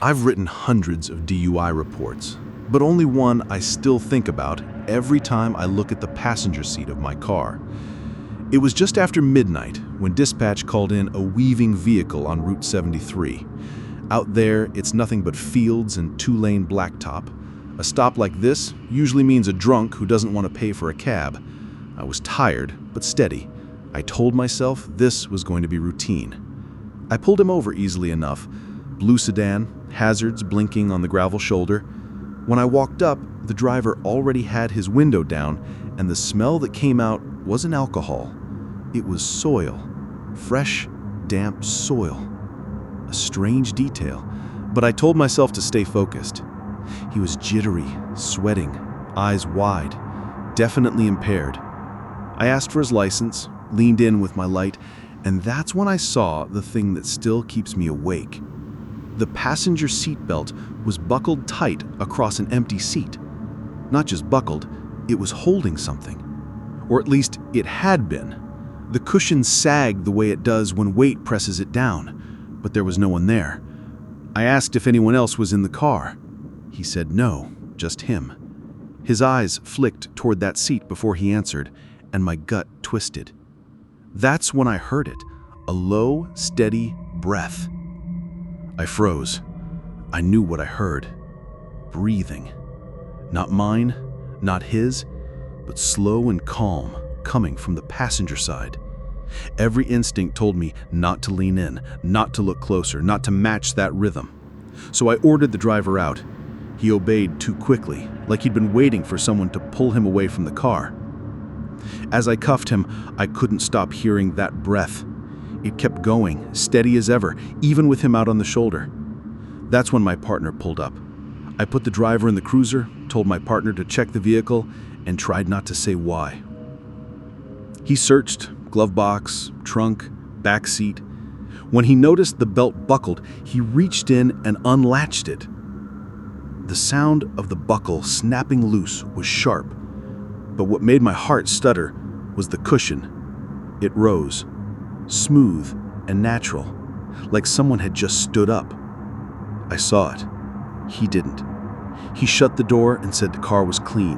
I've written hundreds of DUI reports, but only one I still think about every time I look at the passenger seat of my car. It was just after midnight when dispatch called in a weaving vehicle on Route 73. Out there, it's nothing but fields and two-lane blacktop. A stop like this usually means a drunk who doesn't want to pay for a cab. I was tired, but steady. I told myself this was going to be routine. I pulled him over easily enough. Blue sedan, hazards blinking on the gravel shoulder. When I walked up, the driver already had his window down, and the smell that came out wasn't alcohol. It was soil. Fresh, damp soil. A strange detail, but I told myself to stay focused. He was jittery, sweating, eyes wide, definitely impaired. I asked for his license, leaned in with my light, and that's when I saw the thing that still keeps me awake. The passenger seatbelt was buckled tight across an empty seat. Not just buckled, it was holding something. Or at least it had been. The cushion sagged the way it does when weight presses it down, but there was no one there. I asked if anyone else was in the car. He said no, just him. His eyes flicked toward that seat before he answered, and my gut twisted. That's when I heard it, a low, steady breath. I froze. I knew what I heard. Breathing. Not mine, not his, but slow and calm, coming from the passenger side. Every instinct told me not to lean in, not to look closer, not to match that rhythm. So I ordered the driver out. He obeyed too quickly, like he'd been waiting for someone to pull him away from the car. As I cuffed him, I couldn't stop hearing that breath. It kept going, steady as ever, even with him out on the shoulder. That's when my partner pulled up. I put the driver in the cruiser, told my partner to check the vehicle, and tried not to say why. He searched, glove box, trunk, back seat. When he noticed the belt buckled, he reached in and unlatched it. The sound of the buckle snapping loose was sharp, but what made my heart stutter was the cushion. It rose, smooth and natural, like someone had just stood up. I saw it. He didn't. He shut the door and said the car was clean.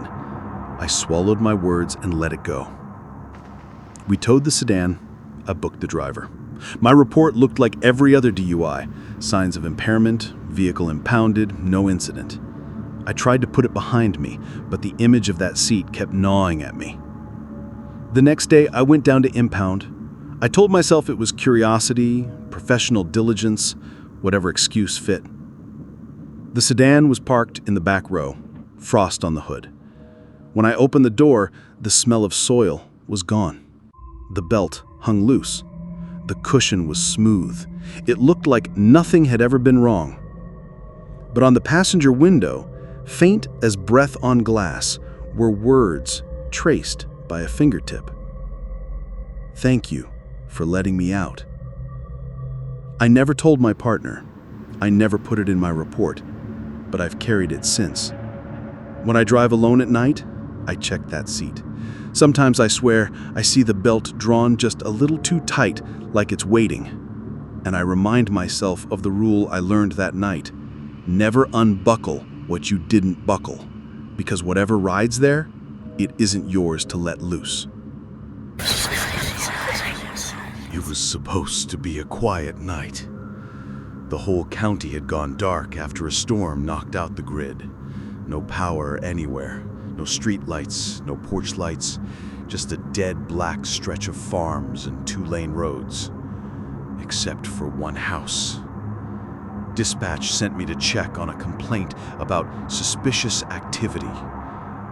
I swallowed my words and let it go. We towed the sedan. I booked the driver. My report looked like every other DUI. Signs of impairment, vehicle impounded, no incident. I tried to put it behind me, but the image of that seat kept gnawing at me. The next day, I went down to impound. I told myself it was curiosity, professional diligence, whatever excuse fit. The sedan was parked in the back row, frost on the hood. When I opened the door, the smell of soil was gone. The belt hung loose. The cushion was smooth. It looked like nothing had ever been wrong. But on the passenger window, faint as breath on glass, were words traced by a fingertip. Thank you for letting me out. I never told my partner. I never put it in my report, but I've carried it since. When I drive alone at night, I check that seat. Sometimes I swear I see the belt drawn just a little too tight, like it's waiting. And I remind myself of the rule I learned that night. Never unbuckle what you didn't buckle, because whatever rides there, it isn't yours to let loose. It was supposed to be a quiet night. The whole county had gone dark after a storm knocked out the grid. No power anywhere, no street lights, no porch lights, just a dead black stretch of farms and two-lane roads. Except for one house. Dispatch sent me to check on a complaint about suspicious activity.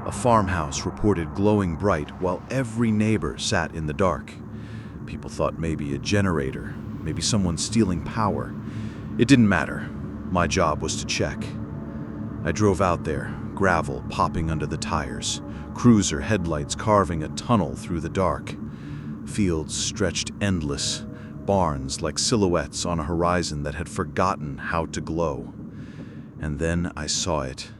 A farmhouse reported glowing bright while every neighbor sat in the dark. People thought maybe a generator, maybe someone stealing power. It didn't matter. My job was to check. I drove out there, gravel popping under the tires, cruiser headlights carving a tunnel through the dark. Fields stretched endless, barns like silhouettes on a horizon that had forgotten how to glow. And then I saw it.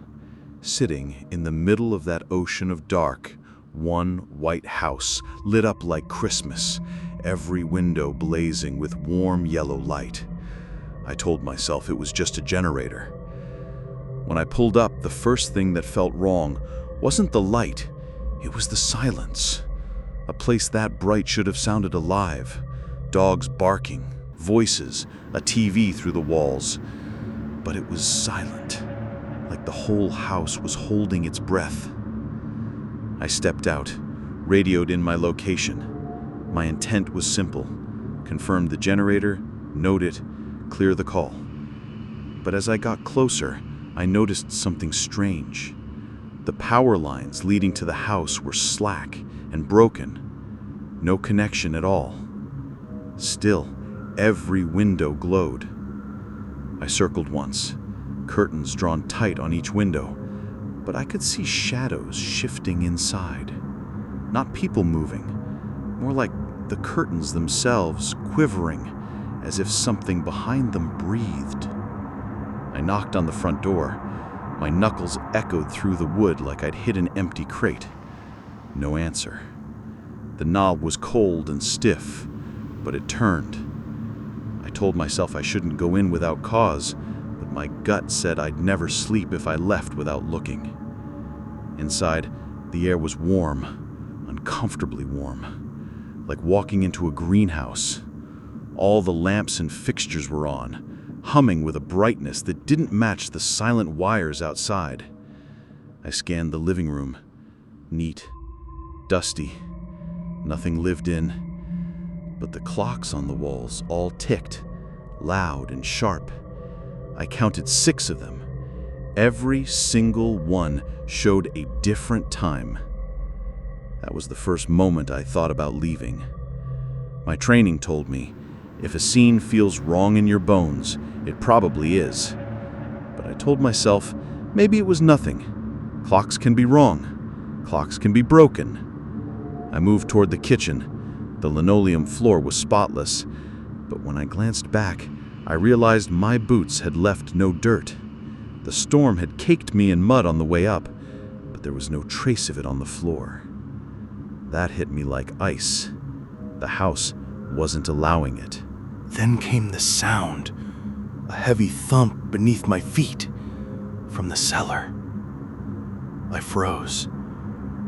Sitting in the middle of that ocean of dark, one white house lit up like Christmas, every window blazing with warm yellow light. I told myself it was just a generator. When I pulled up, the first thing that felt wrong wasn't the light, it was the silence. A place that bright should have sounded alive. Dogs barking, voices, a TV through the walls. But it was silent, like the whole house was holding its breath. I stepped out, radioed in my location. My intent was simple: confirm the generator, note it, clear the call. But as I got closer, I noticed something strange. The power lines leading to the house were slack and broken. No connection at all. Still, every window glowed. I circled once, curtains drawn tight on each window, but I could see shadows shifting inside. Not people moving, more like the curtains themselves quivering, as if something behind them breathed. I knocked on the front door. My knuckles echoed through the wood like I'd hit an empty crate. No answer. The knob was cold and stiff, but it turned. I told myself I shouldn't go in without cause, but my gut said I'd never sleep if I left without looking. Inside, the air was warm, uncomfortably warm, like walking into a greenhouse. All the lamps and fixtures were on, humming with a brightness that didn't match the silent wires outside. I scanned the living room. Neat, dusty, nothing lived in. But the clocks on the walls all ticked, loud and sharp. I counted 6 of them. Every single one showed a different time. That was the first moment I thought about leaving. My training told me, if a scene feels wrong in your bones, it probably is. But I told myself, maybe it was nothing. Clocks can be wrong. Clocks can be broken. I moved toward the kitchen. The linoleum floor was spotless. But when I glanced back, I realized my boots had left no dirt. The storm had caked me in mud on the way up, but there was no trace of it on the floor. That hit me like ice. The house wasn't allowing it. Then came the sound, a heavy thump beneath my feet, from the cellar. I froze.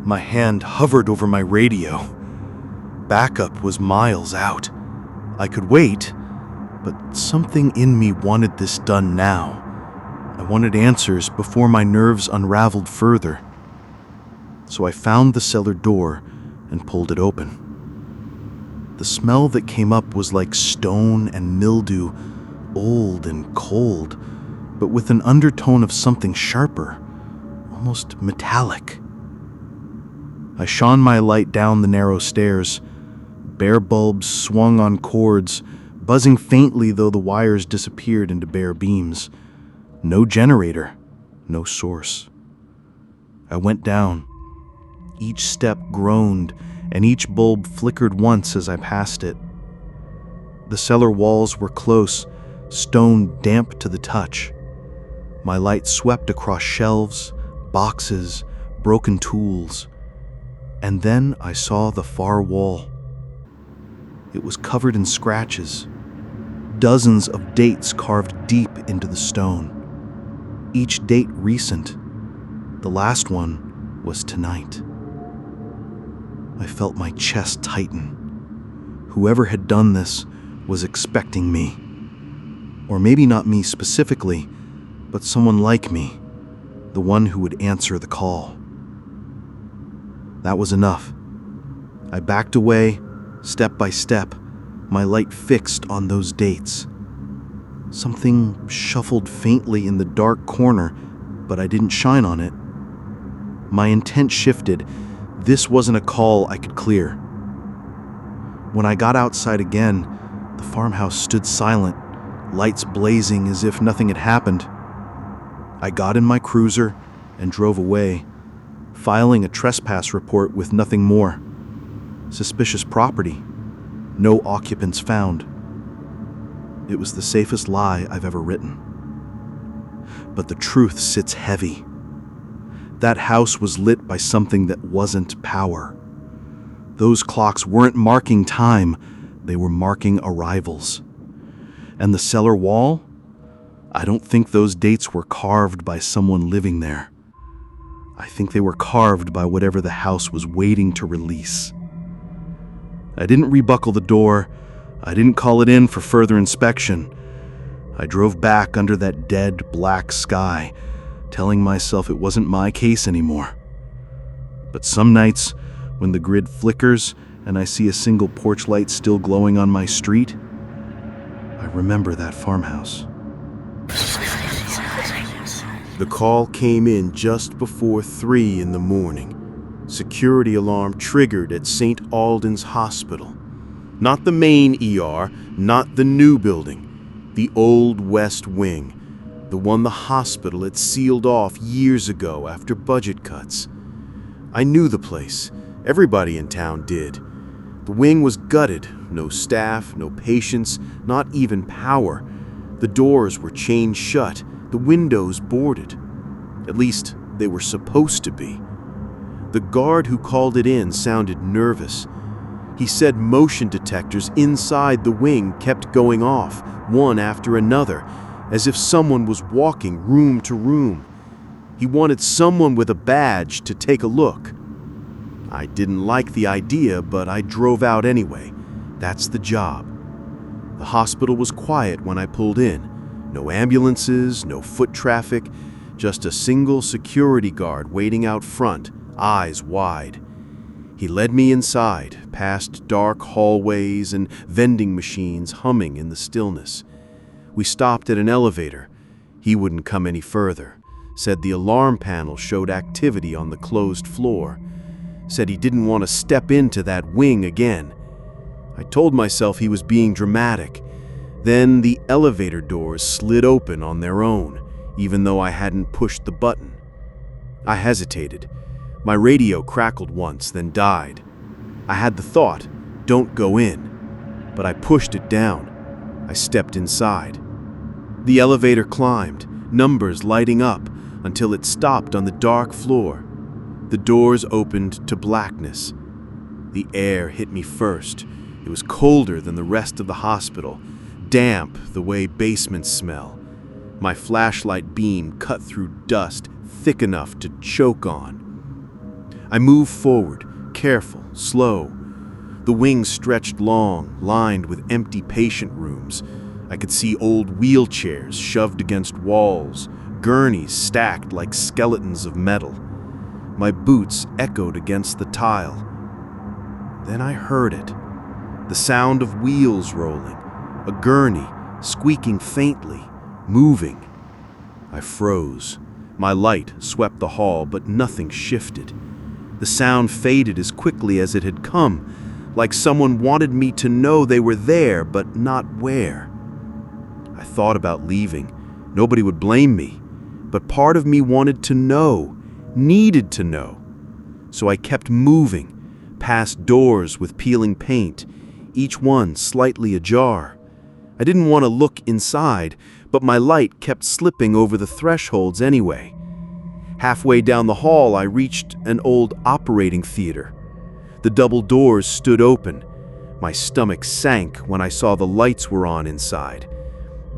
My hand hovered over my radio. Backup was miles out. I could wait, but something in me wanted this done now. I wanted answers before my nerves unraveled further. So I found the cellar door and pulled it open. The smell that came up was like stone and mildew, old and cold, but with an undertone of something sharper, almost metallic. I shone my light down the narrow stairs. Bare bulbs swung on cords, buzzing faintly though the wires disappeared into bare beams. No generator, no source. I went down. Each step groaned, and each bulb flickered once as I passed it. The cellar walls were close, stone damp to the touch. My light swept across shelves, boxes, broken tools. And then I saw the far wall. It was covered in scratches, dozens of dates carved deep into the stone. Each date recent. The last one was tonight. I felt my chest tighten. Whoever had done this was expecting me. Or maybe not me specifically, but someone like me, the one who would answer the call. That was enough. I backed away, step by step, my light fixed on those dates. Something shuffled faintly in the dark corner, but I didn't shine on it. My intent shifted. This wasn't a call I could clear. When I got outside again, the farmhouse stood silent, lights blazing as if nothing had happened. I got in my cruiser and drove away, filing a trespass report with nothing more. Suspicious property. No occupants found. It was the safest lie I've ever written. But the truth sits heavy. That house was lit by something that wasn't power. Those clocks weren't marking time, they were marking arrivals. And the cellar wall? I don't think those dates were carved by someone living there. I think they were carved by whatever the house was waiting to release. I didn't rebuckle the door. I didn't call it in for further inspection. I drove back under that dead black sky, telling myself it wasn't my case anymore. But some nights, when the grid flickers and I see a single porch light still glowing on my street, I remember that farmhouse. The call came in just before 3 in the morning. Security alarm triggered at St. Alden's Hospital. Not the main ER, not the new building. The old West Wing. The one the hospital had sealed off years ago after budget cuts. I knew the place. Everybody in town did. The wing was gutted. No staff, no patients, not even power. The doors were chained shut. The windows boarded. At least, they were supposed to be. The guard who called it in sounded nervous. He said motion detectors inside the wing kept going off, one after another, as if someone was walking room to room. He wanted someone with a badge to take a look. I didn't like the idea, but I drove out anyway. That's the job. The hospital was quiet when I pulled in. No ambulances, no foot traffic, just a single security guard waiting out front, eyes wide. He led me inside, past dark hallways and vending machines humming in the stillness. We stopped at an elevator. He wouldn't come any further. Said the alarm panel showed activity on the closed floor. Said he didn't want to step into that wing again. I told myself he was being dramatic. Then the elevator doors slid open on their own, even though I hadn't pushed the button. I hesitated. My radio crackled once, then died. I had the thought, don't go in. But I pushed it down. I stepped inside. The elevator climbed, numbers lighting up, until it stopped on the dark floor. The doors opened to blackness. The air hit me first. It was colder than the rest of the hospital, damp the way basements smell. My flashlight beam cut through dust thick enough to choke on. I moved forward, careful, slow. The wings stretched long, lined with empty patient rooms. I could see old wheelchairs shoved against walls, gurneys stacked like skeletons of metal. My boots echoed against the tile. Then I heard it. The sound of wheels rolling, a gurney squeaking faintly, moving. I froze. My light swept the hall, but nothing shifted. The sound faded as quickly as it had come, like someone wanted me to know they were there, but not where. I thought about leaving. Nobody would blame me, but part of me wanted to know, needed to know. So I kept moving, past doors with peeling paint, each one slightly ajar. I didn't want to look inside, but my light kept slipping over the thresholds anyway. Halfway down the hall, I reached an old operating theater. The double doors stood open. My stomach sank when I saw the lights were on inside.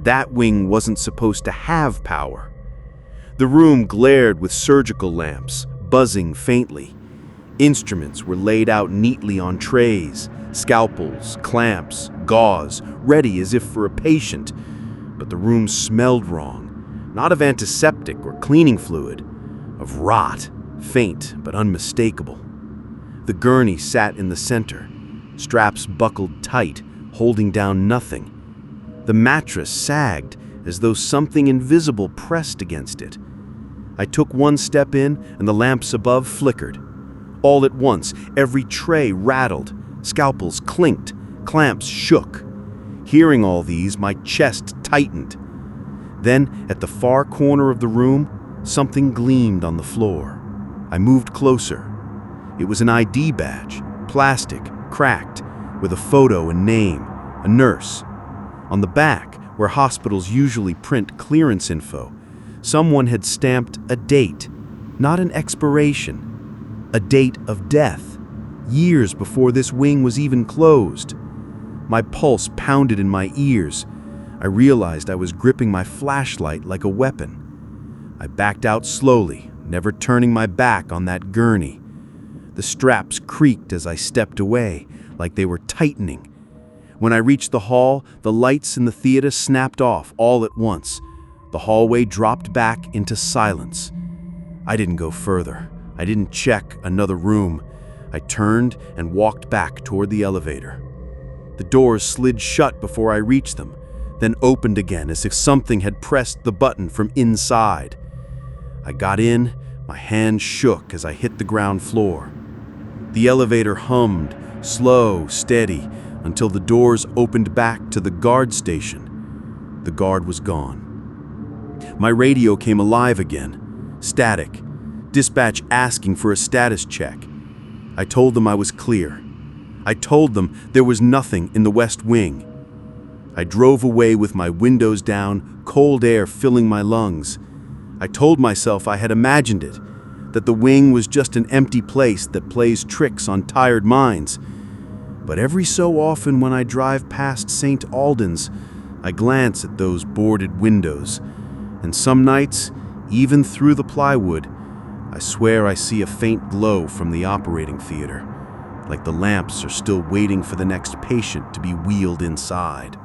That wing wasn't supposed to have power. The room glared with surgical lamps, buzzing faintly. Instruments were laid out neatly on trays, scalpels, clamps, gauze, ready as if for a patient. But the room smelled wrong, not of antiseptic or cleaning fluid, of rot, faint but unmistakable. The gurney sat in the center, straps buckled tight, holding down nothing. The mattress sagged as though something invisible pressed against it. I took one step in and the lamps above flickered. All at once, every tray rattled, scalpels clinked, clamps shook. Hearing all these, my chest tightened. Then, at the far corner of the room, something gleamed on the floor. I moved closer. It was an ID badge, plastic, cracked, with a photo and name, a nurse. On the back, where hospitals usually print clearance info, someone had stamped a date, not an expiration, a date of death, years before this wing was even closed. My pulse pounded in my ears. I realized I was gripping my flashlight like a weapon. I backed out slowly, never turning my back on that gurney. The straps creaked as I stepped away, like they were tightening. When I reached the hall, the lights in the theater snapped off all at once. The hallway dropped back into silence. I didn't go further. I didn't check another room. I turned and walked back toward the elevator. The doors slid shut before I reached them, then opened again as if something had pressed the button from inside. I got in, my hand shook as I hit the ground floor. The elevator hummed, slow, steady, until the doors opened back to the guard station. The guard was gone. My radio came alive again, static, dispatch asking for a status check. I told them I was clear. I told them there was nothing in the West Wing. I drove away with my windows down, cold air filling my lungs. I told myself I had imagined it, that the wing was just an empty place that plays tricks on tired minds. But every so often when I drive past St. Albans, I glance at those boarded windows, and some nights, even through the plywood, I swear I see a faint glow from the operating theater, like the lamps are still waiting for the next patient to be wheeled inside.